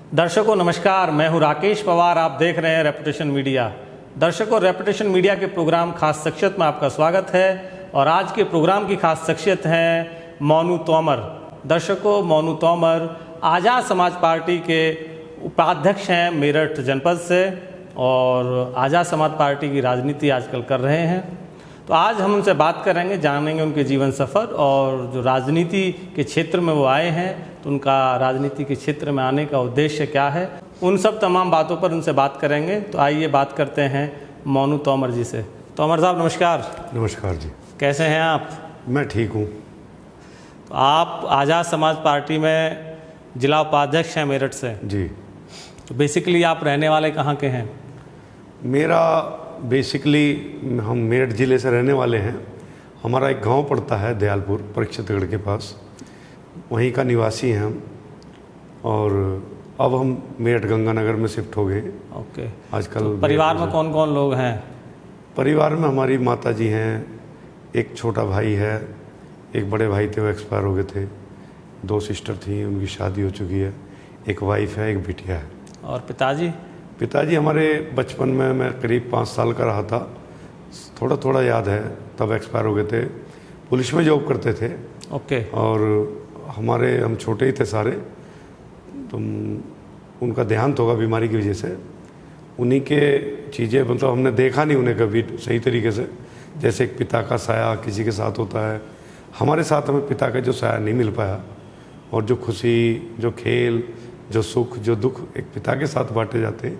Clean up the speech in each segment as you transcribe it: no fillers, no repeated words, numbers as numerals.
दर्शकों नमस्कार, मैं हूं राकेश पवार। आप देख रहे हैं रेपुटेशन मीडिया। दर्शकों, रेपुटेशन मीडिया के प्रोग्राम खास शख्सियत में आपका स्वागत है और आज के प्रोग्राम की खास शख्सियत हैं मोनू तोमर। दर्शकों, मोनू तोमर आज़ाद समाज पार्टी के उपाध्यक्ष हैं मेरठ जनपद से और आज़ाद समाज पार्टी की राजनीति आजकल कर रहे हैं। तो आज हम उनसे बात करेंगे, जानेंगे उनके जीवन सफ़र और जो राजनीति के क्षेत्र में वो आए हैं तो उनका राजनीति के क्षेत्र में आने का उद्देश्य क्या है, उन सब तमाम बातों पर उनसे बात करेंगे। तो आइए बात करते हैं मोनू तोमर जी से। तोमर साहब नमस्कार। नमस्कार जी। कैसे हैं आप? मैं ठीक हूँ। तो आप आज़ाद समाज पार्टी में जिला उपाध्यक्ष हैं मेरठ से जी। तो बेसिकली आप रहने वाले कहाँ के हैं? मेरा बेसिकली हम मेरठ ज़िले से रहने वाले हैं। हमारा एक गांव पड़ता है दयालपुर परीक्षितगढ़ के पास, वहीं का निवासी हैं हम। और अब हम मेरठ गंगानगर में शिफ्ट हो गए। ओके। आजकल तो परिवार में कौन कौन लोग हैं? परिवार में हमारी माता जी हैं, एक छोटा भाई है, एक बड़े भाई थे वो एक्सपायर हो गए थे, 2 सिस्टर थी उनकी शादी हो चुकी है, एक वाइफ है, एक बिटिया है। और पिताजी? पिताजी हमारे बचपन में मैं करीब 5 साल का रहा था, थोड़ा थोड़ा याद है, तब एक्सपायर हो गए थे। पुलिस में जॉब करते थे। ओके। और हम छोटे ही थे सारे, तो उनका देहांत होगा बीमारी की वजह से। उन्हीं के चीज़ें मतलब हमने देखा नहीं उन्हें कभी सही तरीके से, जैसे एक पिता का साया किसी के साथ होता है, हमारे साथ हमें पिता का जो साया नहीं मिल पाया। और जो खुशी, जो खेल, जो सुख, जो दुख एक पिता के साथ बांटे जाते हैं,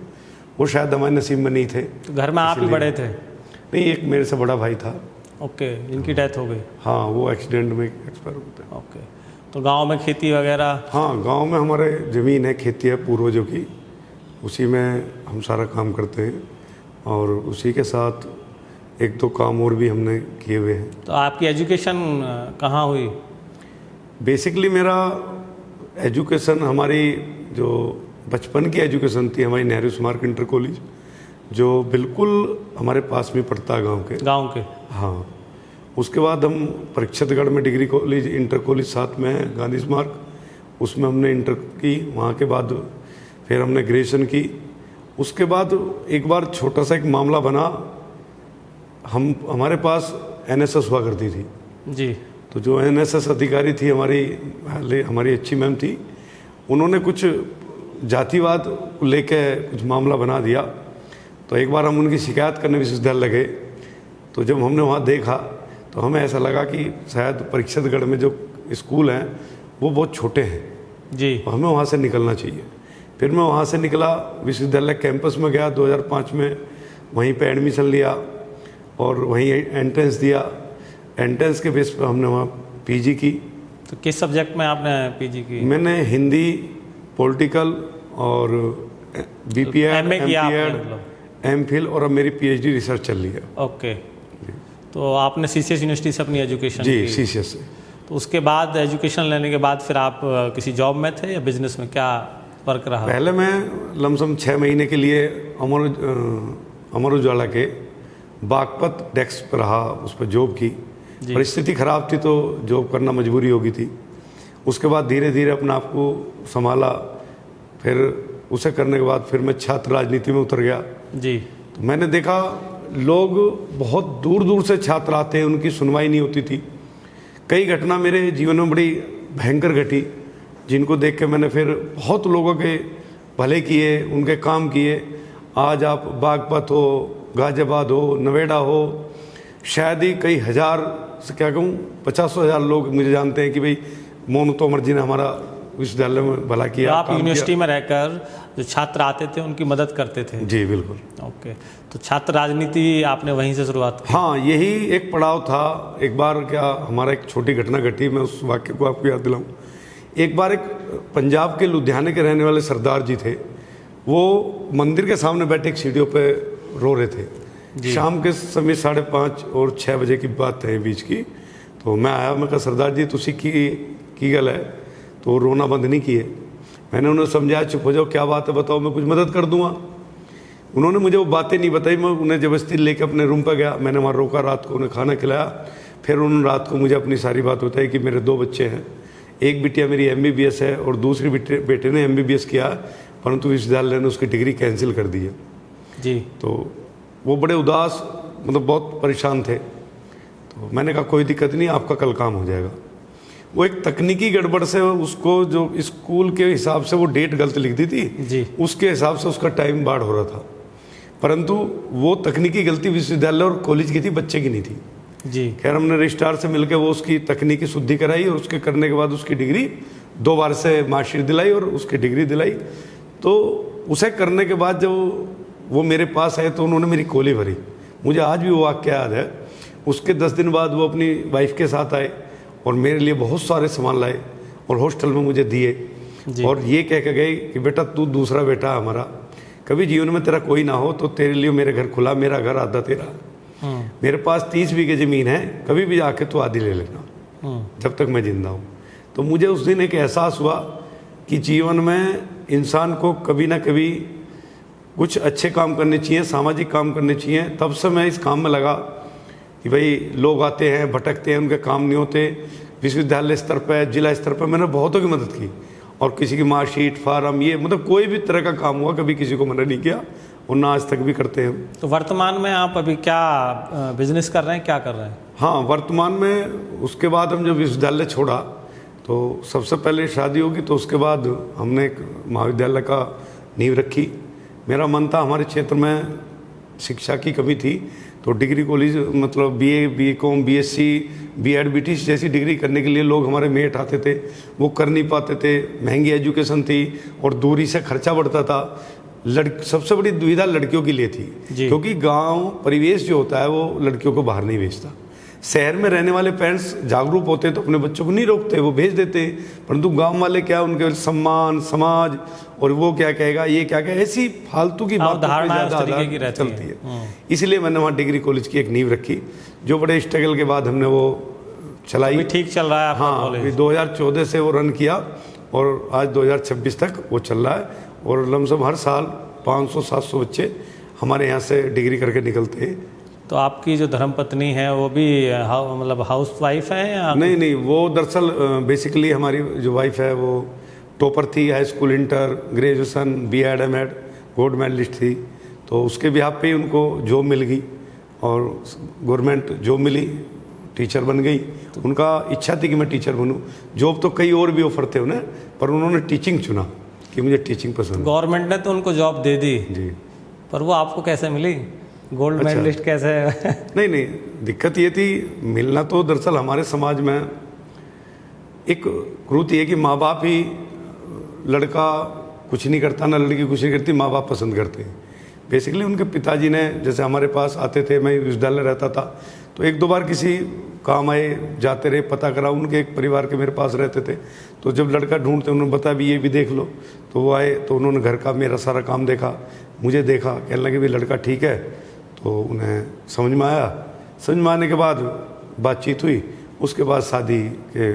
वो शायद हमारे नसीब में नहीं थे। तो घर में आप ही बड़े थे? नहीं, एक मेरे से बड़ा भाई था। ओके, जिनकी डेथ हो गई? हाँ, वो एक्सीडेंट में एक्सपायर हो गए थे। ओके। तो गांव में खेती वगैरह? हाँ, गांव में हमारे ज़मीन है, खेती है पूर्वजों की, उसी में हम सारा काम करते हैं। और उसी के साथ 1-2 काम और भी हमने किए हुए हैं। तो आपकी एजुकेशन कहाँ हुई? बेसिकली मेरा एजुकेशन, हमारी जो बचपन की एजुकेशन थी हमारी नेहरू स्मारक इंटर कॉलेज, जो बिल्कुल हमारे पास में पड़ता है गांव के। हाँ, उसके बाद हम परीक्षितगढ़ में डिग्री कॉलेज, इंटर कॉलेज साथ में है गांधी स्मारक, उसमें हमने इंटर की। वहाँ के बाद फिर हमने ग्रेजुएशन की। उसके बाद एक बार छोटा सा एक मामला बना, हमारे पास एनएसएस हुआ करती थी जी। तो जो एनएसएस अधिकारी थी हमारी अच्छी मैम थी, उन्होंने कुछ जातिवाद को लेके कुछ मामला बना दिया। तो एक बार हम उनकी शिकायत करने विश्वविद्यालय गए। तो जब हमने वहाँ देखा तो हमें ऐसा लगा कि शायद परीक्षितगढ़ में जो स्कूल हैं वो बहुत छोटे हैं जी, तो हमें वहाँ से निकलना चाहिए। फिर मैं वहाँ से निकला, विश्वविद्यालय कैंपस में गया 2005 में, वहीं पे एडमिशन लिया और वहीं एंट्रेंस दिया। एंट्रेंस के बेस पर हमने वहाँ पीजी की। तो किस सब्जेक्ट में आपने पीजी की? मैंने हिंदी, पॉलिटिकल और बीपीएड, एमफिल और अब मेरी पीएचडी रिसर्च चल रही है। ओके। तो आपने सीसीएस यूनिवर्सिटी से अपनी एजुकेशन जी की? सीसीएस से। तो उसके बाद एजुकेशन लेने के बाद फिर आप किसी जॉब में थे या बिजनेस में, क्या वर्क रहा? पहले मैं लमसम 6 महीने के लिए अमर उजाला के बागपत डेस्क पर रहा, उस पर जॉब की। परिस्थिति ख़राब थी तो जॉब करना मजबूरी हो गई थी। उसके बाद धीरे धीरे अपने आप को संभाला। फिर उसे करने के बाद फिर मैं छात्र राजनीति में उतर गया जी। तो मैंने देखा लोग बहुत दूर दूर से छात्र आते हैं, उनकी सुनवाई नहीं होती थी। कई घटना मेरे जीवन में बड़ी भयंकर घटी, जिनको देख के मैंने फिर बहुत लोगों के भले किए, उनके काम किए। आज आप बागपत हो, गाजियाबाद हो, नवेड़ा हो, शायद ही कई हज़ार से क्या कहूँ 50,000 लोग मुझे जानते हैं कि भाई मोनू तोमर जी ने हमारा विश्वविद्यालय में भला किया। तो आप यूनिवर्सिटी में रहकर जो छात्र आते थे उनकी मदद करते थे? जी बिल्कुल। ओके। तो छात्र राजनीति आपने वहीं से शुरुआत की? हाँ, यही एक पड़ाव था। एक बार क्या हमारा एक छोटी घटना घटी, मैं उस वाक्य को आपको याद दिलाऊँ। एक बार एक पंजाब के लुधियाने के रहने वाले सरदार जी थे, वो मंदिर के सामने बैठे एक सीढ़ियों पे रो रहे थे। शाम के समय 5:30 और 6 बजे की बात है बीच की। तो मैं आया, मैं कहा सरदार जी तुसी की गल है? तो रोना बंद नहीं किए। मैंने उन्हें समझाया, चुप हो जाओ, क्या बात है बताओ, मैं कुछ मदद कर दूंगा। उन्होंने मुझे वो बातें नहीं बताई। मैं उन्हें ज़बरदस्ती लेकर अपने रूम पर गया। मैंने वहाँ रोका, रात को उन्हें खाना खिलाया। फिर उन्होंने रात को मुझे अपनी सारी बात बताई कि मेरे 2 बच्चे हैं, एक बिटिया मेरी MBBS है और दूसरी बेटे ने MBBS किया, परंतु विश्वविद्यालय ने उसकी डिग्री कैंसिल कर दी है। जी। तो वो बड़े उदास, मतलब बहुत परेशान थे। तो मैंने कहा कोई दिक्कत नहीं, आपका कल काम हो जाएगा। वो एक तकनीकी गड़बड़ से उसको, जो स्कूल के हिसाब से वो डेट गलत लिख दी थी जी। उसके हिसाब से उसका टाइम बाढ़ हो रहा था, परंतु वो तकनीकी गलती विश्वविद्यालय और कॉलेज की थी, बच्चे की नहीं थी। जी। खैर हमने रजिस्ट्रार से मिलकर वो उसकी तकनीकी शुद्धि कराई और उसके करने के बाद उसकी डिग्री 2 बार से मार्कशीट दिलाई और उसकी डिग्री दिलाई। तो उसे करने के बाद जब वो मेरे पास आए तो उन्होंने मेरी खोली भरी। मुझे आज भी वो वाक्य याद है। उसके 10 दिन बाद वो अपनी वाइफ के साथ आए और मेरे लिए बहुत सारे सामान लाए और हॉस्टल में मुझे दिए और ये कह के गए कि बेटा तू दूसरा बेटा हमारा, कभी जीवन में तेरा कोई ना हो तो तेरे लिए मेरे घर खुला, मेरा घर आधा तेरा। मेरे पास 30 बीघे ज़मीन है, कभी भी आके तो आधी ले लेना जब तक मैं जिंदा हूँ। तो मुझे उस दिन एक एहसास हुआ कि जीवन में इंसान को कभी ना कभी कुछ अच्छे काम करने चाहिए, सामाजिक काम करने चाहिए। तब से मैं इस काम में लगा कि भाई लोग आते हैं, भटकते हैं, उनके काम नहीं होते। विश्वविद्यालय स्तर पर, जिला स्तर पर मैंने बहुतों की मदद की और किसी की मार्कशीट, फार्म, ये मतलब कोई भी तरह का काम हुआ कभी किसी को मना नहीं किया और ना आज तक भी करते हैं। तो वर्तमान में आप अभी क्या बिजनेस कर रहे हैं, क्या कर रहे हैं? हाँ, वर्तमान में उसके बाद हम जब विश्वविद्यालय छोड़ा तो सबसे पहले शादी होगी, तो उसके बाद हमने एक महाविद्यालय का नींव रखी। मेरा मन था, हमारे क्षेत्र में शिक्षा की कमी थी, तो डिग्री कॉलेज मतलब BA, BCom, BSc, BEd, BTC जैसी डिग्री करने के लिए लोग हमारे मेट आते थे, वो कर नहीं पाते थे। महंगी एजुकेशन थी और दूरी से खर्चा बढ़ता था। सबसे बड़ी दुविधा लड़कियों के लिए थी, क्योंकि गांव परिवेश जो होता है वो लड़कियों को बाहर नहीं भेजता। शहर में रहने वाले पेरेंट्स जागरूक होते हैं तो अपने बच्चों को नहीं रोकते, वो भेज देते हैं, परंतु गांव वाले क्या, उनके सम्मान, समाज और वो क्या कहेगा, ये क्या कहेगा, ऐसी फालतू की बात चलती है। इसलिए मैंने वहाँ डिग्री कॉलेज की एक नींव रखी, जो बड़े स्ट्रगल के बाद हमने वो चलाई। ठीक चल रहा है? हाँ, 2014 से वो रन किया और आज 2026 तक वो चल रहा है और लमसम हर साल 500-700 बच्चे हमारे यहाँ से डिग्री करके निकलते हैं। तो आपकी जो धर्मपत्नी है वो भी मतलब हाउस वाइफ है या? नहीं, वो दरअसल बेसिकली हमारी जो वाइफ है वो टॉपर थी, high school, inter, graduation, BEd, MEd, gold medalist थी। तो उसके बिहाफ पे ही उनको जॉब मिल गई और गवर्नमेंट जॉब मिली, टीचर बन गई। तो उनका इच्छा थी कि मैं टीचर बनूं। जॉब तो कई और भी ऑफर थे उन्हें, पर उन्होंने टीचिंग चुना कि मुझे टीचिंग पसंद। गवर्नमेंट ने तो उनको जॉब दे दी जी, पर वो आपको कैसे मिली? गोल्ड मेडलिस्ट कैसे? नहीं, दिक्कत ये थी, मिलना तो दरअसल हमारे समाज में एक क्रूति है कि माँ बाप ही, लड़का कुछ नहीं करता ना लड़की कुछ नहीं करती, माँ बाप पसंद करते हैं। बेसिकली उनके पिताजी ने, जैसे हमारे पास आते थे, मैं विश्वविद्यालय रहता था तो 1-2 बार किसी काम आए, जाते रहे, पता करा। उनके एक परिवार के मेरे पास रहते थे, तो जब लड़का ढूंढते उन्होंने बताया भी ये भी देख लो। तो वो आए तो उन्होंने घर का मेरा सारा काम देखा, मुझे देखा, कहने लगे भी लड़का ठीक है। तो उन्हें समझ में आया। समझ में आने के बाद बातचीत हुई, उसके बाद शादी के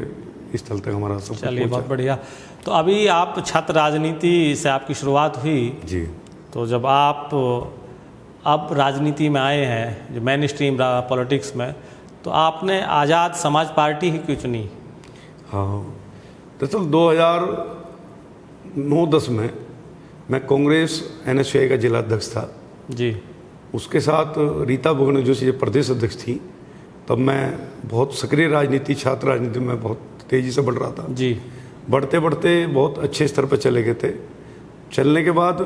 स्थल तक हमारा सब। चलिए, बहुत बढ़िया। तो अभी आप छात्र राजनीति से आपकी शुरुआत हुई जी। तो जब आप अब राजनीति में आए हैं, जो मेन स्ट्रीम पॉलिटिक्स में, तो आपने आज़ाद समाज पार्टी ही क्यों चुनी? हाँ, दरअसल 2009-10 में मैं कांग्रेस NSUI का जिला अध्यक्ष था जी। उसके साथ रीता बगन जो सी प्रदेश अध्यक्ष थी। तब मैं बहुत सक्रिय राजनीति, छात्र राजनीति में बहुत तेज़ी से बढ़ रहा था जी। बढ़ते बढ़ते बहुत अच्छे स्तर पर चले गए थे। चलने के बाद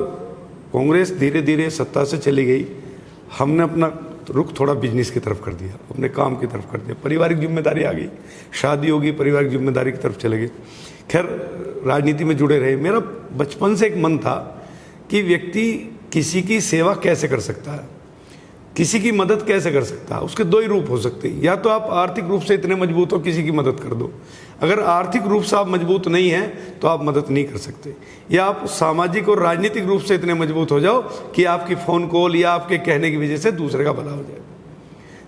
कांग्रेस धीरे धीरे सत्ता से चली गई। हमने अपना रुख थोड़ा बिजनेस की तरफ कर दिया, अपने काम की तरफ कर दिया, पारिवारिक जिम्मेदारी आ गई, शादी होगी, पारिवारिक जिम्मेदारी की तरफ चले गए। खैर, राजनीति में जुड़े रहे। मेरा बचपन से एक मन था कि व्यक्ति किसी की सेवा कैसे कर सकता है, किसी की मदद कैसे कर सकता है। उसके 2 ही रूप हो सकते हैं, या तो आप आर्थिक रूप से इतने मजबूत हो किसी की मदद कर दो, अगर आर्थिक रूप से आप मजबूत नहीं हैं तो आप मदद नहीं कर सकते, या आप सामाजिक और राजनीतिक रूप से इतने मजबूत हो जाओ कि आपकी फ़ोन कॉल या आपके कहने की वजह से दूसरे का भला हो जाए।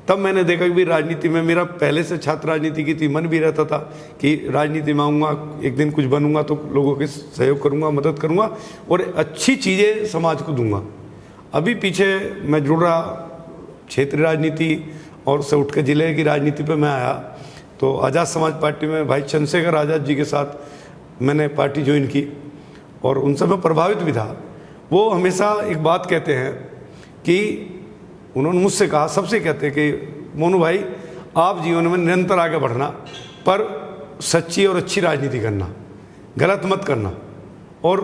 तब मैंने देखा कि राजनीति में, मेरा पहले से छात्र राजनीति की थी, मन भी रहता था कि राजनीति में आऊँगा, एक दिन कुछ बनूंगा तो लोगों के सहयोग करूँगा, मदद करूँगा और अच्छी चीज़ें समाज को दूंगा। अभी पीछे मैं जुड़ रहा क्षेत्रीय राजनीति और से उठ के जिले की राजनीति पे मैं आया तो आज़ाद समाज पार्टी में भाई चंद्रशेखर आज़ाद जी के साथ मैंने पार्टी ज्वाइन की और उनसे मैं प्रभावित भी था। वो हमेशा एक बात कहते हैं कि उन्होंने मुझसे कहा, सबसे कहते हैं कि मोनू भाई आप जीवन में निरंतर आगे बढ़ना, पर सच्ची और अच्छी राजनीति करना, गलत मत करना और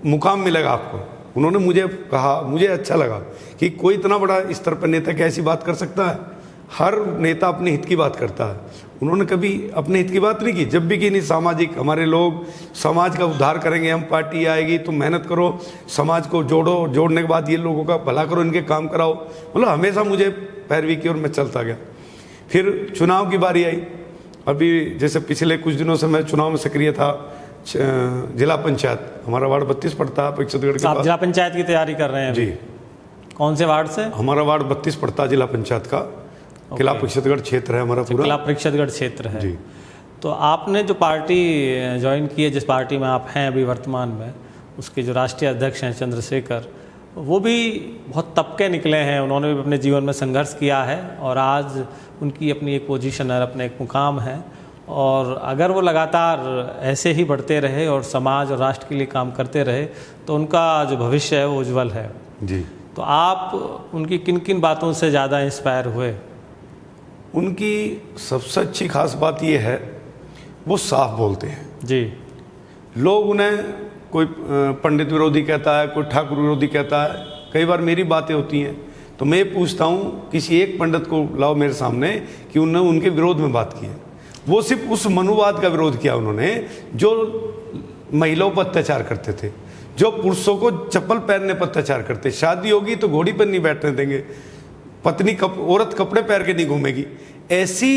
मुकाम मिलेगा आपको। उन्होंने मुझे कहा, मुझे अच्छा लगा कि कोई इतना बड़ा स्तर पर नेता कैसी बात कर सकता है। हर नेता अपने हित की बात करता है, उन्होंने कभी अपने हित की बात नहीं की। जब भी कि नहीं, सामाजिक हमारे लोग समाज का उद्धार करेंगे, हम पार्टी आएगी तो मेहनत करो, समाज को जोड़ो, जोड़ने के बाद ये लोगों का भला करो, इनके काम कराओ, मतलब हमेशा मुझे पैरवी की और मैं चलता गया। फिर चुनाव की बारी आई। अभी जैसे पिछले कुछ दिनों से मैं चुनाव में सक्रिय था। जिला पंचायत हमारा वार्ड 32 पड़ता है अपेक्षागढ़ के आप पास। जिला पंचायत की तैयारी कर रहे हैं जी। कौन से वार्ड से? हमारा वार्ड 32 पड़ता है जिला पंचायत का। किला अपेक्षागढ़ क्षेत्र है हमारा पूरा। किला अपेक्षागढ़ क्षेत्र है जी। तो आपने जो पार्टी ज्वाइन की है, जिस पार्टी में आप हैं अभी वर्तमान में, उसके जो राष्ट्रीय अध्यक्ष हैं चंद्रशेखर, वो भी बहुत तबके निकले हैं, उन्होंने भी अपने जीवन में संघर्ष किया है और आज उनकी अपनी एक पोजीशन है, अपने एक मुकाम है। और अगर वो लगातार ऐसे ही बढ़ते रहे और समाज और राष्ट्र के लिए काम करते रहे तो उनका जो भविष्य है वो उज्जवल है। जी। तो आप उनकी किन किन बातों से ज़्यादा इंस्पायर हुए? उनकी सबसे अच्छी खास बात ये है, वो साफ बोलते हैं। जी। लोग उन्हें कोई पंडित विरोधी कहता है, कोई ठाकुर विरोधी कहता है। कई बार मेरी बातें होती हैं तो मैं पूछता हूँ किसी एक पंडित को लाओ मेरे सामने कि उन्होंने उनके विरोध में बात की है। वो सिर्फ उस मनुवाद का विरोध किया उन्होंने जो महिलाओं पर अत्याचार करते थे, जो पुरुषों को चप्पल पहनने पर अत्याचार करते। शादी होगी तो घोड़ी पर नहीं बैठने देंगे, पत्नी औरत कपड़े पहन के नहीं घूमेगी। ऐसी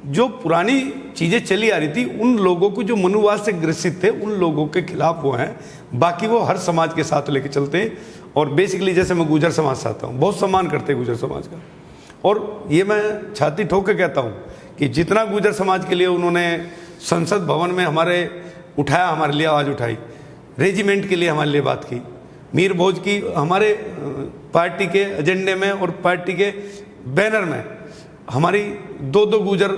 जो पुरानी चीज़ें चली आ रही थी, उन लोगों को जो मनुवाद से ग्रसित थे उन लोगों के खिलाफ वो हैं। बाकी वो हर समाज के साथ लेके चलते हैं। और बेसिकली जैसे मैं गुर्जर समाज से आता हूँ, बहुत सम्मान करते हैं गुर्जर समाज का। और ये मैं छाती ठोक के कहता हूँ कि जितना गुर्जर समाज के लिए उन्होंने संसद भवन में हमारे उठाया, हमारे लिए आवाज़ उठाई, रेजिमेंट के लिए हमारे लिए बात की, मीर भोज की, हमारे पार्टी के एजेंडे में और पार्टी के बैनर में हमारी दो गुर्जर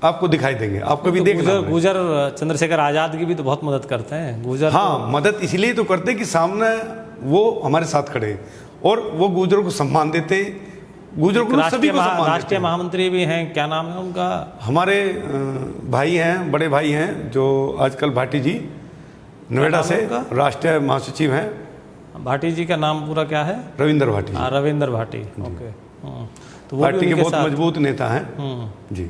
आपको दिखाई देंगे। आप कभी देखना। गुर्जर चंद्रशेखर आज़ाद की भी तो बहुत मदद करते हैं गुर्जर। हाँ, मदद इसलिए तो करते हैं कि सामने वो हमारे साथ खड़े हैं और वो गुर्जरों को सम्मान देते हैं। गुर्जरों को सभी को सम्मान देते हैं। राष्ट्रीय महामंत्री भी हैं, क्या नाम है उनका? हमारे भाई हैं, बड़े भाई हैं जो आजकल भाटी जी नोएडा से राष्ट्रीय महासचिव हैं। भाटी जी का नाम पूरा क्या है? रविंद्र भाटी। रविंद्र भाटी, ओके। तो वो पार्टी के बहुत मजबूत नेता हैं। जी।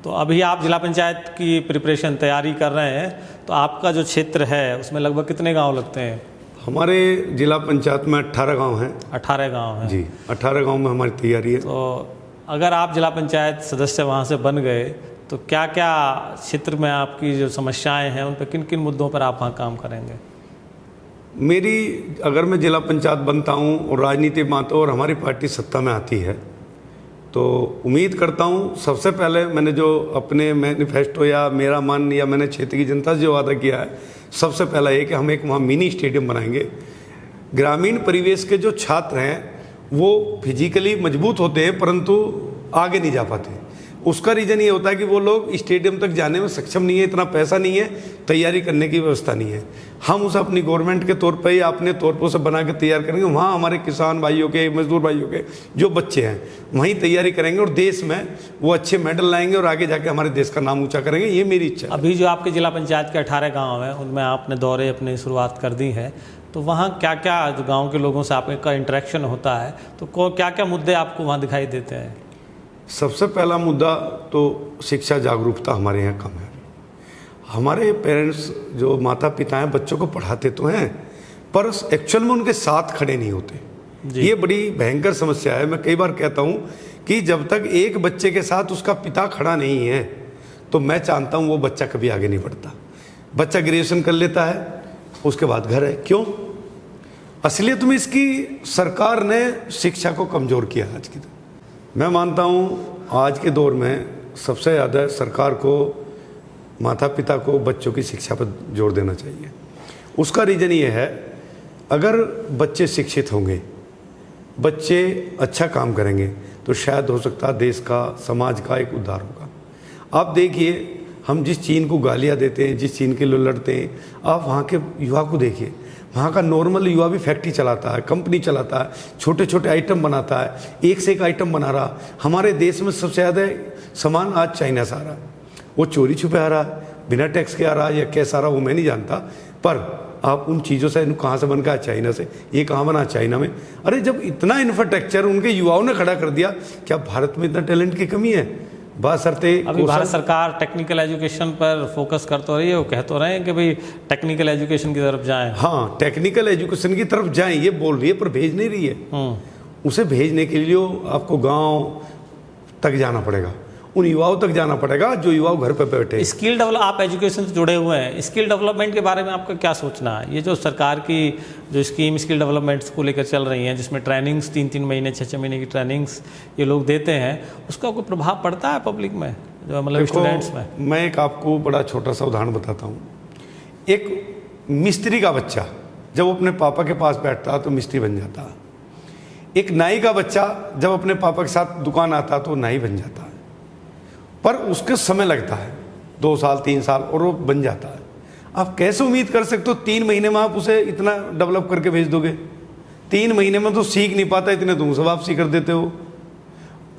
तो अभी आप जिला पंचायत की प्रिपरेशन तैयारी कर रहे हैं, तो आपका जो क्षेत्र है उसमें लगभग कितने गांव लगते हैं? हमारे जिला पंचायत में 18 गांव हैं। 18 गांव हैं? जी, 18 गांव में हमारी तैयारी है। तो अगर आप जिला पंचायत सदस्य वहाँ से बन गए तो क्या क्या क्षेत्र में आपकी जो समस्याएं हैं उन पर किन किन मुद्दों पर आप वहाँ काम करेंगे? अगर मैं जिला पंचायत बनता हूँ और राजनीति में आता हूँ और हमारी पार्टी सत्ता में आती है तो उम्मीद करता हूँ सबसे पहले मैंने जो अपने मैनिफेस्टो या मेरा मन या मैंने क्षेत्र की जनता से जो वादा किया है, सबसे पहला ये कि हम एक वहाँ मिनी स्टेडियम बनाएंगे। ग्रामीण परिवेश के जो छात्र हैं वो फिजिकली मजबूत होते हैं परंतु आगे नहीं जा पाते। उसका रीज़न ये होता है कि वो लोग स्टेडियम तक जाने में सक्षम नहीं है, इतना पैसा नहीं है, तैयारी करने की व्यवस्था नहीं है। हम उसे अपनी गवर्नमेंट के तौर पर या अपने तौर पर उसे बना के तैयार करेंगे। वहाँ हमारे किसान भाइयों के, मजदूर भाइयों के जो बच्चे हैं वहीं तैयारी करेंगे और देश में वो अच्छे मेडल लाएंगे और आगे जाके हमारे देश का नाम ऊँचा करेंगे। ये मेरी इच्छा है। अभी जो आपके जिला पंचायत के 18 गाँव हैं उनमें आपने दौरे अपनी शुरुआत कर दी है, तो वहाँ क्या क्या जो गाँव के लोगों से आपका इंटरेक्शन होता है तो क्या क्या मुद्दे आपको वहाँ दिखाई देते हैं? सबसे पहला मुद्दा तो शिक्षा जागरूकता हमारे यहाँ कम है। हमारे पेरेंट्स जो माता पिता हैं बच्चों को पढ़ाते तो हैं पर एक्चुअल में उनके साथ खड़े नहीं होते। ये बड़ी भयंकर समस्या है। मैं कई बार कहता हूँ कि जब तक एक बच्चे के साथ उसका पिता खड़ा नहीं है तो मैं जानता हूँ वो बच्चा कभी आगे नहीं बढ़ता। बच्चा ग्रेजुएशन कर लेता है, उसके बाद घर है। क्यों? असलियत में इसकी सरकार ने शिक्षा को कमज़ोर किया। आज की मैं मानता हूँ आज के दौर में सबसे ज़्यादा सरकार को, माता पिता को बच्चों की शिक्षा पर जोर देना चाहिए। उसका रीज़न ये है, अगर बच्चे शिक्षित होंगे, बच्चे अच्छा काम करेंगे तो शायद हो सकता है देश का, समाज का एक उद्धार होगा। आप देखिए हम जिस चीन को गालियाँ देते हैं, जिस चीन के लिए लड़ते हैं, आप वहाँ के युवा को देखिए। वहाँ का नॉर्मल युवा भी फैक्ट्री चलाता है, कंपनी चलाता है, छोटे छोटे आइटम बनाता है, एक से एक आइटम बना रहा। हमारे देश में सबसे ज़्यादा सामान आज चाइना से आ रहा है। वो चोरी छुपे आ रहा है, बिना टैक्स के आ रहा है या कैसा आ रहा वो मैं नहीं जानता, पर आप उन चीज़ों से कहाँ से बन का है? चाइना से। ये कहाँ बना? चाइना में। अरे जब इतना इंफ्रास्ट्रक्चर उनके युवाओं ने खड़ा कर दिया, क्या भारत में इतना टैलेंट की कमी है? बासरते अभी भारत सरकार टेक्निकल एजुकेशन पर फोकस कर तो रही है, वो कह तो रहे हैं कि भाई टेक्निकल एजुकेशन की तरफ जाएं। हाँ, टेक्निकल एजुकेशन की तरफ जाएं, ये बोल रही है, पर भेज नहीं रही है। उसे भेजने के लिए आपको गांव तक जाना पड़ेगा, उन युवाओं तक जाना पड़ेगा जो युवा घर पे बैठे। स्किल डेवलप, आप एजुकेशन से जुड़े हुए हैं, स्किल डेवलपमेंट के बारे में आपका क्या सोचना है? ये जो सरकार की जो स्कीम स्किल डेवलपमेंट को लेकर चल रही हैं, जिसमें ट्रेनिंग्स 3-3 महीने 6-6 महीने की ट्रेनिंग्स ये लोग देते हैं, उसका कोई प्रभाव पड़ता है पब्लिक में, जो मतलब स्टूडेंट्स में? मैं एक आपको बड़ा छोटा सा उदाहरण बताता हूँ। एक मिस्त्री का बच्चा जब अपने पापा के पास बैठता है तो मिस्त्री बन जाता है। एक नाई का बच्चा जब अपने पापा के साथ दुकान आता है तो नाई बन जाता है, पर उसके समय लगता है 2 साल 3 साल और वो बन जाता है। आप कैसे उम्मीद कर सकते हो 3 महीने में आप उसे इतना डेवलप करके भेज दोगे? 3 महीने में तो सीख नहीं पाता, इतने तुम से वापसी कर देते हो।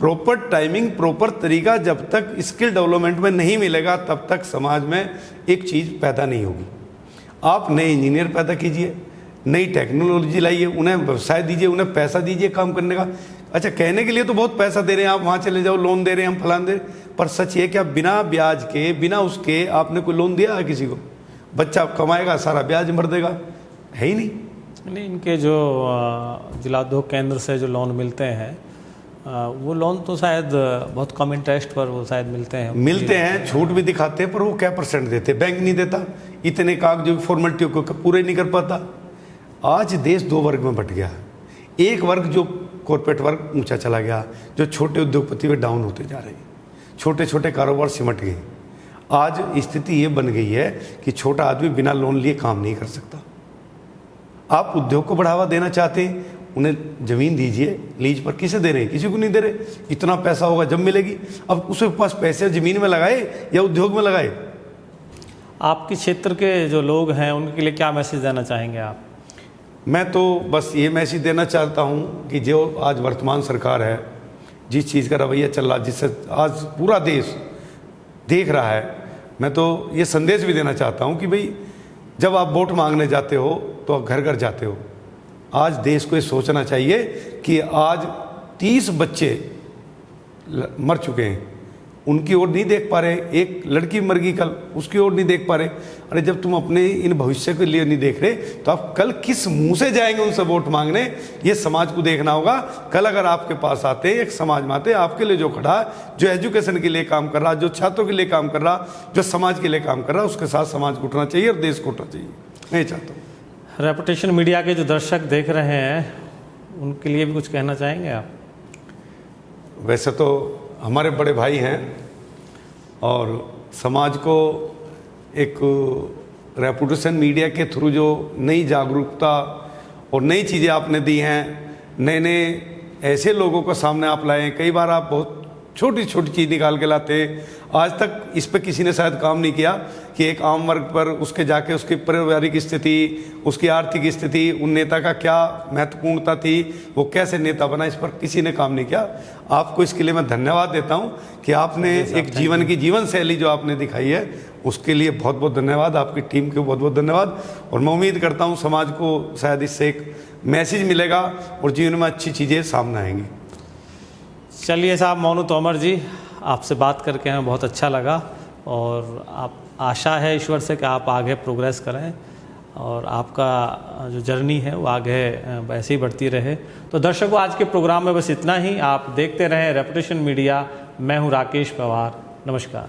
प्रॉपर टाइमिंग, प्रॉपर तरीका जब तक स्किल डेवलपमेंट में नहीं मिलेगा तब तक समाज में एक चीज़ पैदा नहीं होगी। आप नए इंजीनियर पैदा कीजिए, नई टेक्नोलॉजी लाइए, उन्हें व्यवसाय दीजिए, उन्हें पैसा दीजिए काम करने का। अच्छा, कहने के लिए तो बहुत पैसा दे रहे हैं, आप वहाँ चले जाओ, लोन दे रहे हैं, हम फलान दे, पर सच ये कि बिना ब्याज के, बिना उसके आपने कोई लोन दिया है किसी को? बच्चा कमाएगा, सारा ब्याज भर देगा, है ही नहीं। नहीं, इनके जो जिला उद्योग केंद्र से जो लोन मिलते हैं, वो लोन तो शायद बहुत कम इंटरेस्ट पर वो शायद मिलते हैं, छूट भी दिखाते हैं, पर वो क्या परसेंट देते? बैंक नहीं देता, इतने कागज फॉर्मेलिटी को पूरे नहीं कर पाता। आज देश 2 वर्ग में बट गया है। एक वर्ग जो कॉर्पोरेट वर्ग ऊंचा चला गया, जो छोटे उद्योगपति वे डाउन होते जा रहे हैं, छोटे छोटे कारोबार सिमट गए। आज स्थिति ये बन गई है कि छोटा आदमी बिना लोन लिए काम नहीं कर सकता। आप उद्योग को बढ़ावा देना चाहते हैं, उन्हें ज़मीन दीजिए लीज पर। किसे दे रहे हैं? किसी को नहीं दे रहे। इतना पैसा होगा जब मिलेगी। अब उसके पास पैसे ज़मीन में लगाए या उद्योग में लगाए। आपके क्षेत्र के जो लोग हैं उनके लिए क्या मैसेज देना चाहेंगे आप? मैं तो बस ये मैसेज देना चाहता हूँ कि जो आज वर्तमान सरकार है, जिस चीज़ का रवैया चल रहा, जिससे आज पूरा देश देख रहा है, मैं तो ये संदेश भी देना चाहता हूँ कि भाई जब आप वोट मांगने जाते हो तो आप घर घर जाते हो। आज देश को ये सोचना चाहिए कि आज 30 बच्चे मर चुके हैं, उनकी ओर नहीं देख पा रहे। एक लड़की मर गई कल, उसकी ओर नहीं देख पा रहे। अरे जब तुम अपने इन भविष्य के लिए नहीं देख रहे तो आप कल किस मुंह से जाएंगे उनसे वोट मांगने? ये समाज को देखना होगा। कल अगर आपके पास आते, एक समाज में आते, आपके लिए जो खड़ा, जो एजुकेशन के लिए काम कर रहा, जो छात्रों के लिए काम कर रहा, जो समाज के लिए काम कर रहा, उसके साथ समाज को उठना चाहिए और देश को उठना चाहिए। मैं चाहता हूँ। रेपुटेशन मीडिया के जो दर्शक देख रहे हैं उनके लिए भी कुछ कहना चाहेंगे आप? वैसे तो हमारे बड़े भाई हैं और समाज को एक रेपुटेशन मीडिया के थ्रू जो नई जागरूकता और नई चीज़ें आपने दी हैं, नए नए ऐसे लोगों को सामने आप लाए। कई बार आप बहुत छोटी छोटी चीज़ निकाल के लाते। आज तक इस पर किसी ने शायद काम नहीं किया कि एक आम वर्ग पर उसके जाके उसकी पारिवारिक स्थिति, उसकी आर्थिक स्थिति, उन नेता का क्या महत्वपूर्णता थी, वो कैसे नेता बना, इस पर किसी ने काम नहीं किया। आपको इसके लिए मैं धन्यवाद देता हूं कि आपने एक जीवन की जीवन शैली जो आपने दिखाई है, उसके लिए बहुत बहुत धन्यवाद। आपकी टीम को बहुत बहुत धन्यवाद। और मैं उम्मीद करता हूँ समाज को शायद इससे एक मैसेज मिलेगा और जीवन में अच्छी चीज़ें सामने आएंगी। चलिए साहब, मोनू तोमर जी, आपसे बात करके हमें बहुत अच्छा लगा और आप आशा है ईश्वर से कि आप आगे प्रोग्रेस करें और आपका जो जर्नी है वो आगे वैसे ही बढ़ती रहे। तो दर्शकों, आज के प्रोग्राम में बस इतना ही। आप देखते रहें रेपुटेशन मीडिया। मैं हूँ राकेश पवार। नमस्कार।